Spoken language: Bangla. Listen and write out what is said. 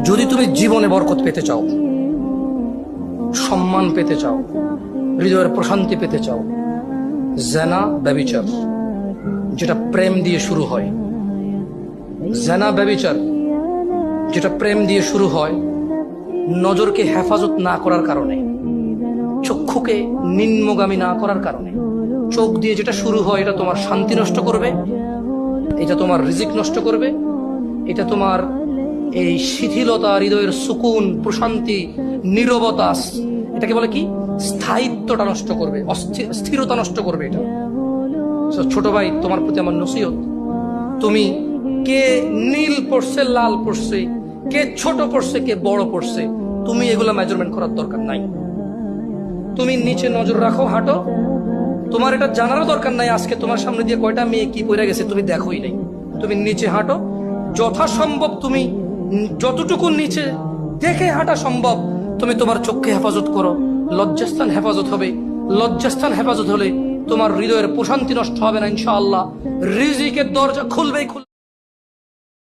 যদি তুমি জীবনে বরকত পেতে চাও, সম্মান পেতে চাও, হৃদয়ের প্রশান্তি পেতে চাও, জেনা ব্যভিচার যেটা প্রেম দিয়ে শুরু হয়, জেনা ব্যভিচার যেটা প্রেম দিয়ে শুরু হয়, নজরকে হেফাজত না করার কারণে, চক্ষুকে নিম্নগামী না করার কারণে, চোখ দিয়ে যেটা শুরু হয় এটা তোমার শান্তি নষ্ট করবে, এটা তোমার রিজিক নষ্ট করবে, এটা তোমার এই শিথিলতা, হৃদয়ের সুকুন, প্রশান্তি, নীরবতা, এটাকে বলে কি স্থায়িত্বটা নষ্ট করবে, স্থিরতা নষ্ট করবে এটা। ছোট ভাই, তোমার প্রতি আমার নসিহত, তুমি কে নীল পড়ছে, লাল পড়ছে, কে ছোট পড়ছে, কে বড় পড়ছে, তুমি এগুলা মেজারমেন্ট করার দরকার নাই। তুমি নিচে নজর রাখো, হাঁটো। তোমার এটা জানারও দরকার নাই আজকে তোমার সামনে দিয়ে কয়টা মেয়ে কি পড়ে গেছে তুমি দেখোই নাই। তুমি নিচে হাঁটো, যথাসম্ভব তুমি যতটুকু নিচে দেখে হাঁটা সম্ভব তুমি তোমার চোখকে হেফাজত করো। লজ্জাস্থান হেফাজত হবে, লজ্জাস্থান হেফাজত হলে তোমার হৃদয়ের প্রশান্তি নষ্ট হবে না ইনশাআল্লাহ। রিজিকের দরজা খুলবেই খুলবে।